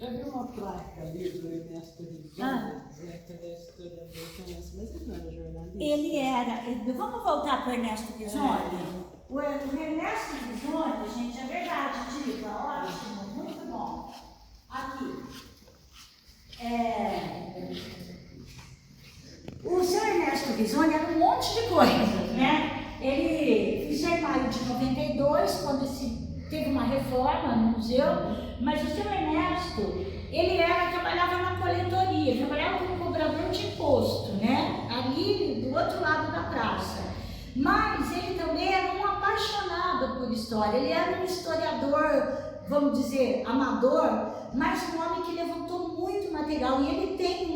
Já vi uma placa ali do Ernesto Rizzo, dizendo que ele é historiador, mas ele não era jornalista. Ele era. Vamos voltar para o Ernesto Rizoni? O Ernesto Rizoni, gente, é verdade, diga, ótimo, muito bom. Aqui. O seu Ernesto Rizoni era um monte de coisas, né? Ele fez em maio de 92, quando teve uma reforma no museu, mas o seu Ernesto, ele trabalhava na coletoria, trabalhava como cobrador de imposto, né? Ali do outro lado da praça. Mas ele também era um apaixonado por história, ele era um historiador, vamos dizer, amador, mas um homem que levantou muito material. E ele tem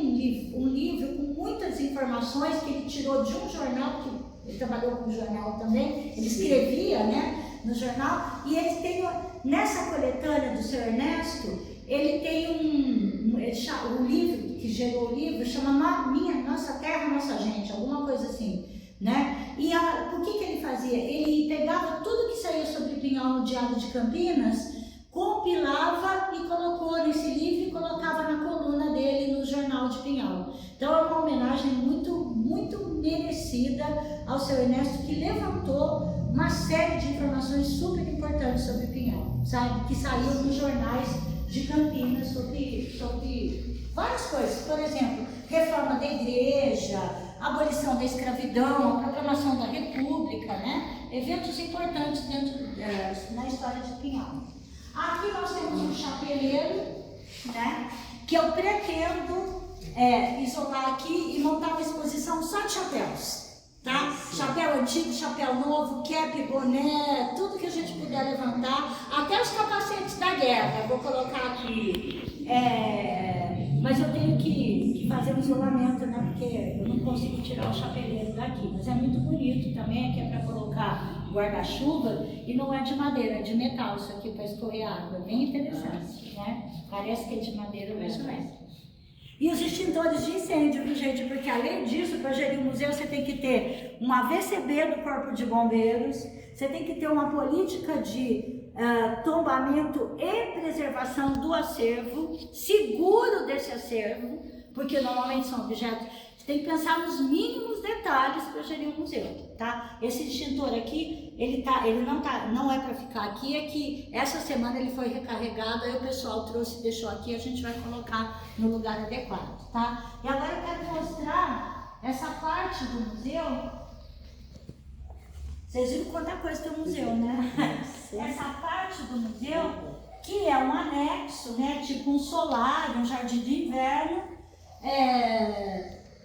um livro com muitas informações que ele tirou de um jornal, que ele trabalhou com jornal também, ele escrevia, né? No jornal, e ele tem, nessa coletânea do seu Ernesto, ele tem um livro que gerou o livro, chama Nossa Terra, Nossa Gente, alguma coisa assim, né? E por que ele fazia? Ele pegava tudo que saía sobre Pinhal no Diário de Campinas, compilava e colocou nesse livro e colocava na coluna dele no Jornal de Pinhal. Então é uma homenagem muito, muito merecida ao seu Ernesto, que levantou uma série de informações super importantes sobre Pinhal, sabe? Que saíram nos jornais de Campinas sobre várias coisas. Por exemplo, reforma da igreja, abolição da escravidão, a proclamação da república, né? Eventos importantes na história de Pinhal. Aqui nós temos um chapeleiro, né? Que eu pretendo isolar aqui e montar uma exposição só de chapéus. Tá? Chapéu antigo, chapéu novo, cap, boné, tudo que a gente puder levantar, até os capacetes da guerra, eu vou colocar aqui. Mas eu tenho que fazer um isolamento, né? Porque eu não consigo tirar o chapeleiro daqui. Mas é muito bonito também, aqui é para colocar guarda-chuva e não é de madeira, é de metal isso aqui para escorrer água. É bem interessante, né? Parece que é de madeira, mas não é. E os extintores de incêndio, viu, gente? Porque além disso, para gerir o museu, você tem que ter um AVCB do Corpo de Bombeiros, você tem que ter uma política de tombamento e preservação do acervo, seguro desse acervo, porque normalmente são objetos. Você tem que pensar nos mínimos detalhes para gerir o museu, tá? Esse extintor aqui, ele não é para ficar aqui, é que essa semana ele foi recarregado, aí o pessoal trouxe e deixou aqui, a gente vai colocar no lugar adequado, tá? E agora eu quero mostrar essa parte do museu. Vocês viram quanta coisa tem no museu, né? Essa parte do museu, que é um anexo, né? Tipo um solário, um jardim de inverno,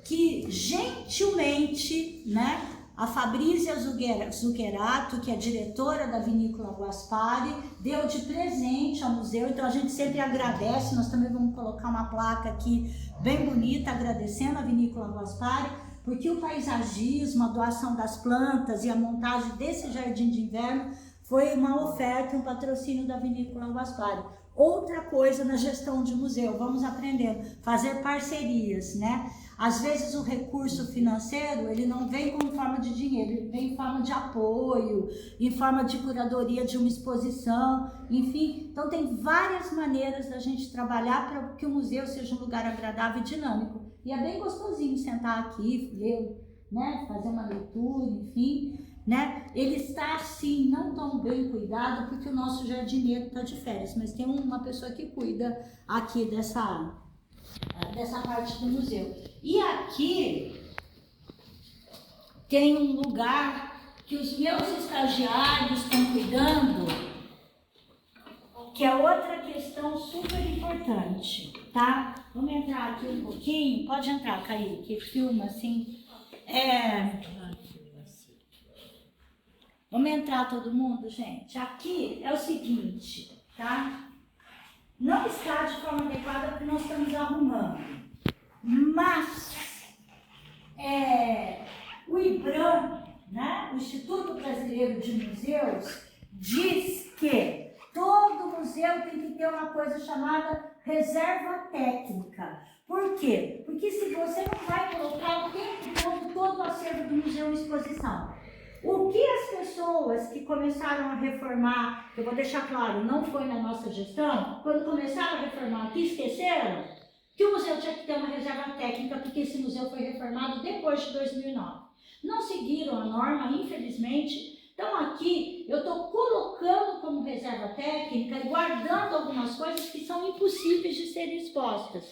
que gentilmente, né? A Fabrícia Zuccherato, que é diretora da Vinícola Guaspari, deu de presente ao museu, então a gente sempre agradece. Nós também vamos colocar uma placa aqui bem bonita, agradecendo a Vinícola Guaspari, porque o paisagismo, a doação das plantas e a montagem desse jardim de inverno foi uma oferta e um patrocínio da Vinícola Guaspari. Outra coisa na gestão de museu, vamos aprendendo, fazer parcerias, né? Às vezes o recurso financeiro, ele não vem como forma de dinheiro, ele vem em forma de apoio, em forma de curadoria de uma exposição, enfim. Então tem várias maneiras da gente trabalhar para que o museu seja um lugar agradável e dinâmico. E é bem gostosinho sentar aqui, ler, né? Fazer uma leitura, enfim. Né? Ele está assim, não tão bem cuidado, porque o nosso jardineiro está de férias, mas tem uma pessoa que cuida aqui dessa parte do museu. E aqui tem um lugar que os meus estagiários estão cuidando, que é outra questão super importante, tá? Vamos entrar aqui um pouquinho, pode entrar, Kaique, filma assim. Vamos entrar todo mundo, gente? Aqui é o seguinte, tá? Não está de forma adequada porque nós estamos arrumando. Mas o IBRAM, né? O Instituto Brasileiro de Museus, diz que todo museu tem que ter uma coisa chamada reserva técnica. Por quê? Porque se você não vai colocar o tempo todo o acervo do museu em exposição. O que as pessoas que começaram a reformar, eu vou deixar claro, não foi na nossa gestão, quando começaram a reformar aqui, esqueceram que o museu tinha que ter uma reserva técnica, porque esse museu foi reformado depois de 2009. Não seguiram a norma, infelizmente. Então aqui eu estou colocando como reserva técnica e guardando algumas coisas que são impossíveis de serem expostas.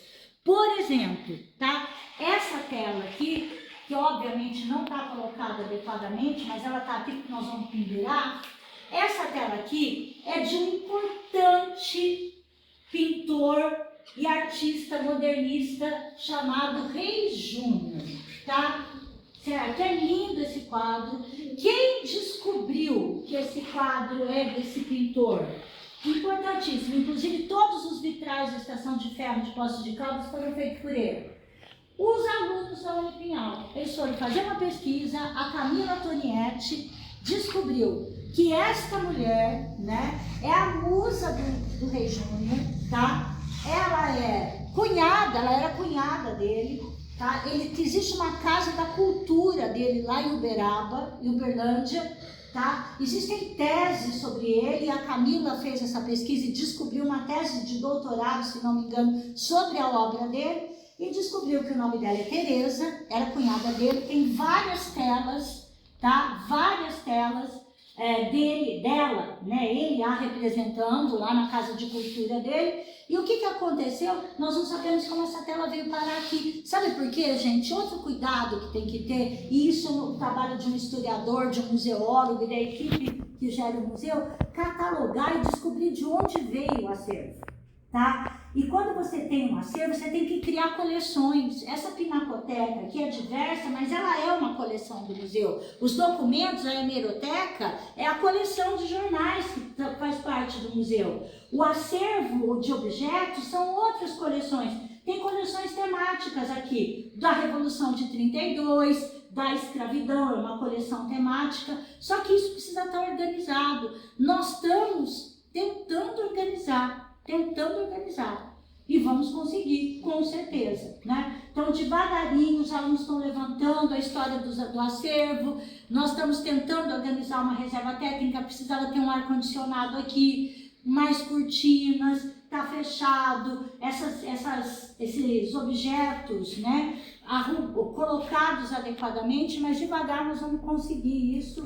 Por exemplo, tá? Essa tela aqui, que obviamente não está colocada adequadamente, mas ela está aqui que nós vamos pendurar. Essa tela aqui é de um importante pintor e artista modernista chamado Reis Júnior, tá? Certo? É lindo esse quadro. Quem descobriu que esse quadro é desse pintor? Importantíssimo. Inclusive, todos os vitrais da Estação de Ferro de Poços de Caldas foram feitos por ele. Os alunos da Unipinhal, eles foram fazer uma pesquisa, a Camila Tonietti descobriu que esta mulher, né, é a musa do Rei Júnior, tá? Ela é cunhada, ela era cunhada dele, tá? Existe uma casa da cultura dele lá em Uberlândia, tá? Existem teses sobre ele, a Camila fez essa pesquisa e descobriu uma tese de doutorado, se não me engano, sobre a obra dele, e descobriu que o nome dela é Teresa, era cunhada dele, tem várias telas, tá? Várias telas dela, né? Ele a representando lá na casa de cultura dele. E o que aconteceu? Nós não sabemos como essa tela veio parar aqui. Sabe por quê, gente? Outro cuidado que tem que ter, e isso é o trabalho de um historiador, de um museólogo e da equipe que gera o museu, catalogar e descobrir de onde veio o acervo, tá? E quando você tem um acervo, você tem que criar coleções. Essa pinacoteca aqui é diversa, mas ela é uma coleção do museu. Os documentos, a hemeroteca, é a coleção de jornais que faz parte do museu. O acervo de objetos são outras coleções. Tem coleções temáticas aqui, da Revolução de 32, da escravidão, é uma coleção temática. Só que isso precisa estar organizado. Nós estamos tentando organizar. E vamos conseguir, com certeza, né? Então, devagarinho, os alunos estão levantando a história do acervo, nós estamos tentando organizar uma reserva técnica, precisava ter um ar-condicionado aqui, mais cortinas, tá fechado, esses objetos, né? Colocados adequadamente, mas devagar nós vamos conseguir isso.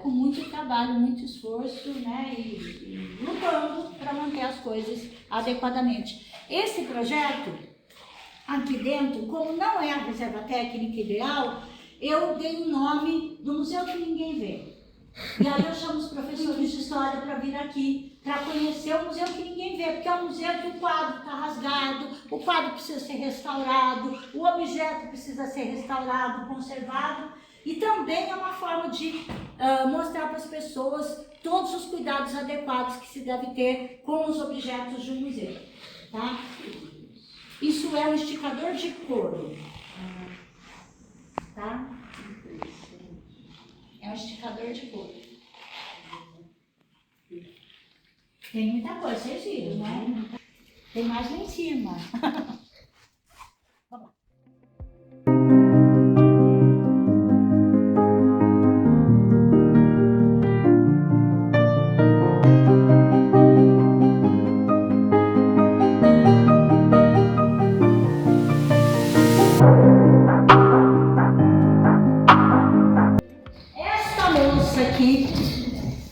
Com muito trabalho, muito esforço, né, e lutando para manter as coisas adequadamente. Esse projeto, aqui dentro, como não é a reserva técnica ideal, eu dei o nome do Museu que Ninguém Vê. E aí eu chamo os professores de história para vir aqui, para conhecer o Museu que Ninguém Vê, porque é um museu que o quadro está rasgado, o quadro precisa ser restaurado, o objeto precisa ser restaurado, conservado. E também é uma forma de mostrar para as pessoas todos os cuidados adequados que se deve ter com os objetos de um museu, tá? Isso é um esticador de couro, tá? É um esticador de couro. Tem muita coisa, vocês viram, né? Tem mais lá em cima. Vamos lá.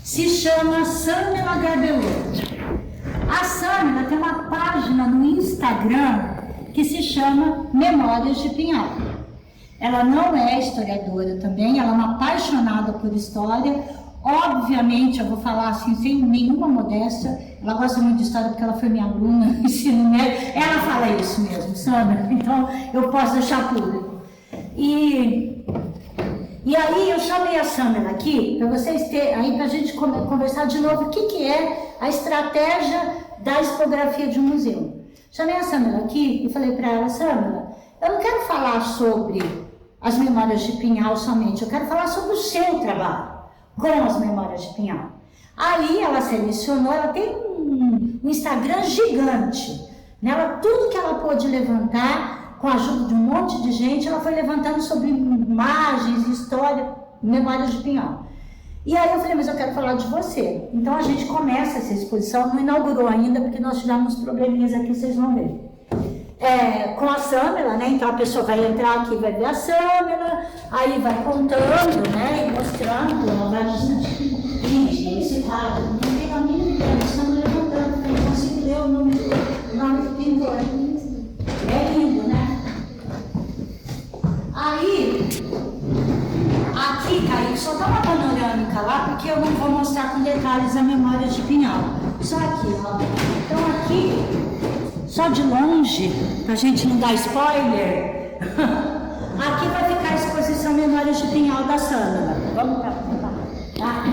Se chama Samela Garbelotto. A Samela tem uma página no Instagram que se chama Memórias de Pinhal. Ela não é historiadora também, ela é uma apaixonada por história. Obviamente, eu vou falar assim, sem nenhuma modéstia, ela gosta muito de história porque ela foi minha aluna no ensino médio. Ela fala isso mesmo, Samela, então eu posso deixar público. E aí eu chamei a Samela aqui, para vocês terem, aí para a gente conversar de novo o que é a estratégia da expografia de um museu. Chamei a Samela aqui e falei para ela, Samela, eu não quero falar sobre as memórias de Pinhal somente, eu quero falar sobre o seu trabalho com as memórias de Pinhal. Aí ela selecionou, ela tem um Instagram gigante, né? Tudo que ela pôde levantar, com a ajuda de um monte de gente, ela foi levantando sobre imagens, história. Memórias de Pinhal. E aí eu falei, mas eu quero falar de você. Então a gente começa essa exposição, não inaugurou ainda, porque nós tivemos probleminhas aqui, vocês vão ver. Com a Samela, né? Então a pessoa vai entrar aqui, vai ver a Samela, aí vai contando, né? E mostrando, ela vai mostrando. Gente, esse quadro, não tem a mínima ideia, estamos levantando, porque não consigo ler o nome do pintor. É lindo, né? Aí, aqui, Kaique, só dá uma panorâmica lá, porque eu não vou mostrar com detalhes a memória de Pinhal. Só aqui, ó. Então aqui, só de longe, pra gente não dar spoiler, aqui vai ficar a exposição Memórias de Pinhal da Sâmela. Vamos pra cá, tá?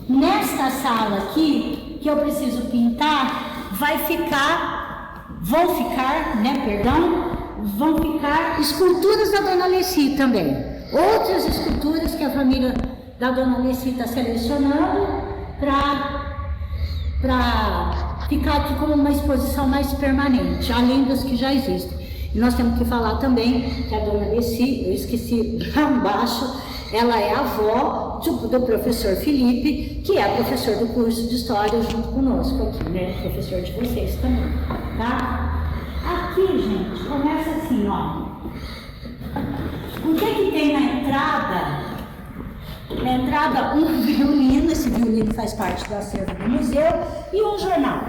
Nesta sala aqui, que eu preciso pintar, vão ficar esculturas da Dona Alessi também. Outras esculturas que a família da Dona Alessi está selecionando para ficar aqui como uma exposição mais permanente, além das que já existem. E nós temos que falar também que a Dona Alessi, eu esqueci lá embaixo, ela é avó do professor Felipe, que é professor do curso de História junto conosco aqui, né? Professor de vocês também, tá? Aqui, gente, começa assim, ó. O que tem na entrada? Na entrada, um violino, esse violino faz parte do acervo do museu, e um jornal,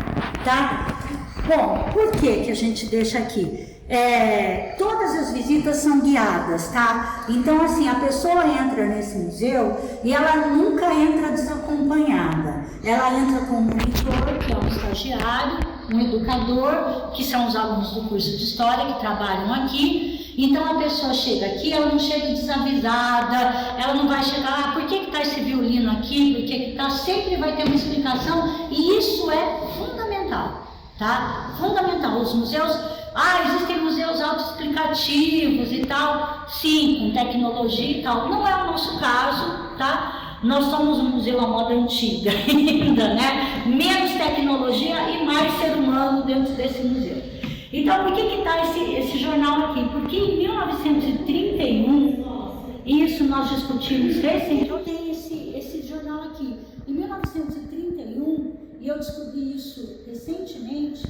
tá? Bom, por que a gente deixa aqui? Todas as visitas são guiadas, tá? Então, assim, a pessoa entra nesse museu e ela nunca entra desacompanhada. Ela entra com um monitor, que é um estagiário, um educador, que são os alunos do curso de História que trabalham aqui. Então, a pessoa chega aqui, ela não chega desavisada, ela não vai chegar, por que está esse violino aqui, por que está, sempre vai ter uma explicação, e isso é fundamental, tá? Fundamental. Os museus, existem museus autoexplicativos e tal, sim, com tecnologia e tal, não é o nosso caso, tá? Nós somos um museu à moda antiga ainda, né? Menos tecnologia e mais ser humano dentro desse museu. Então, por que está esse jornal aqui? Porque em 1931, isso nós discutimos recentemente, eu tenho esse jornal aqui. Em 1931, e eu descobri isso recentemente,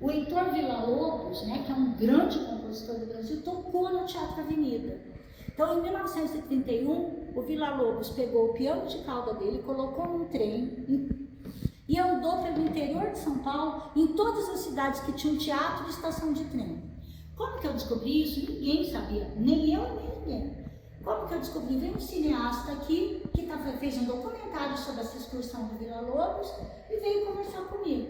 o Heitor Villa-Lobos, né, que é um grande compositor do Brasil, tocou no Teatro Avenida. Então, em 1931, o Villa-Lobos pegou o piano de cauda dele, colocou num trem e andou pelo interior de São Paulo, em todas as cidades que tinham teatro e estação de trem. Como que eu descobri isso? Ninguém sabia, nem eu, nem ninguém. Como que eu descobri? Veio um cineasta aqui, que fez um documentário sobre essa excursão do Villa-Lobos, e veio conversar comigo.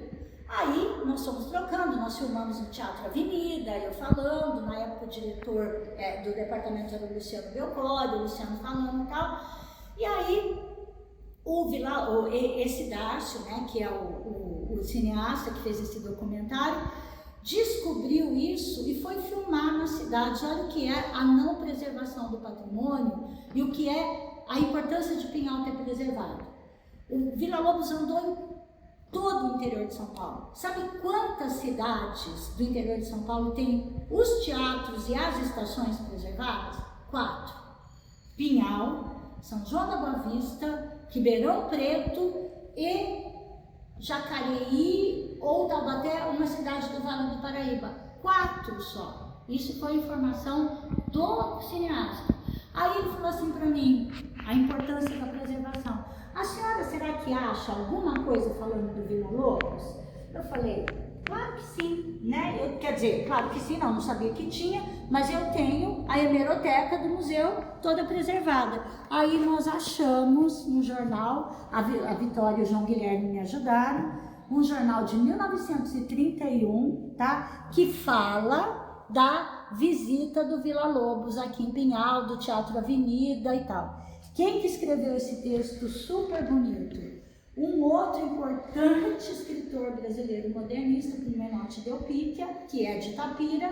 Aí, nós fomos trocando, nós filmamos no Teatro Avenida, eu falando, na época o diretor do departamento era o Luciano Belcório, o Luciano falando e tal. E aí, esse Darcio, né, que é o cineasta que fez esse documentário, descobriu isso e foi filmar nas cidades. Olha o que é a não preservação do patrimônio e o que é a importância de Pinhal ter preservado. O Villa-Lobos andou em todo o interior de São Paulo. Sabe quantas cidades do interior de São Paulo têm os teatros e as estações preservadas? 4. Pinhal, São João da Boa Vista, Ribeirão Preto e Jacareí ou Taubaté, uma cidade do Vale do Paraíba. 4 só. Isso foi informação do cineasta. Aí ele falou assim para mim, a importância da preservação. A senhora, será que acha alguma coisa falando do Villa-Lobos? Eu falei, claro que sim, né? Quer dizer, claro que sim, não sabia que tinha, mas eu tenho a hemeroteca do museu toda preservada. Aí nós achamos um jornal, a Vitória e o João Guilherme me ajudaram, um jornal de 1931, tá? Que fala da visita do Villa-Lobos aqui em Pinhal, do Teatro Avenida e tal. Quem que escreveu esse texto super bonito? Um outro importante escritor brasileiro modernista, Menotti Delpicchia, que é de Itapira,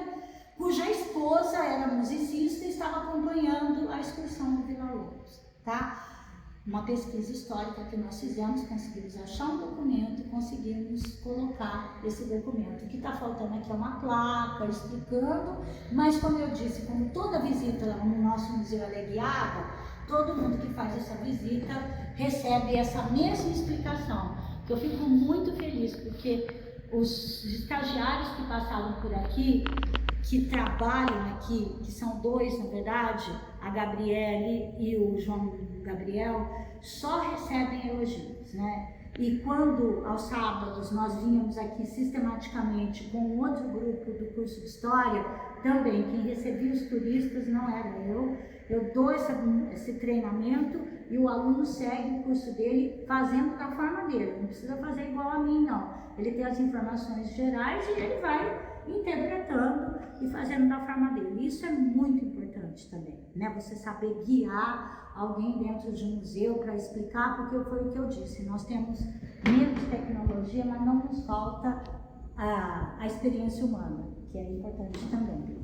cuja esposa era musicista e estava acompanhando a excursão do Villa-Lobos, tá? uma pesquisa histórica que nós fizemos, conseguimos achar um documento e conseguimos colocar esse documento. O que está faltando aqui é uma placa explicando, mas como eu disse, como toda visita no nosso museu é guiada, todo mundo que faz essa visita recebe essa mesma explicação. Eu fico muito feliz porque os estagiários que passaram por aqui, que trabalham aqui, que são dois na verdade, a Gabriele e o João Gabriel, só recebem elogios, né? E quando aos sábados nós vínhamos aqui sistematicamente com outro grupo do curso de História, também quem recebia os turistas não era eu dou esse treinamento e o aluno segue o curso dele fazendo da forma dele, não precisa fazer igual a mim não, ele tem as informações gerais e ele vai interpretando e fazendo da forma dele. Isso é muito importante também, né? Você saber guiar alguém dentro de um museu para explicar, porque foi o que eu disse, nós temos menos tecnologia, mas não nos falta a experiência humana, que é importante também, né?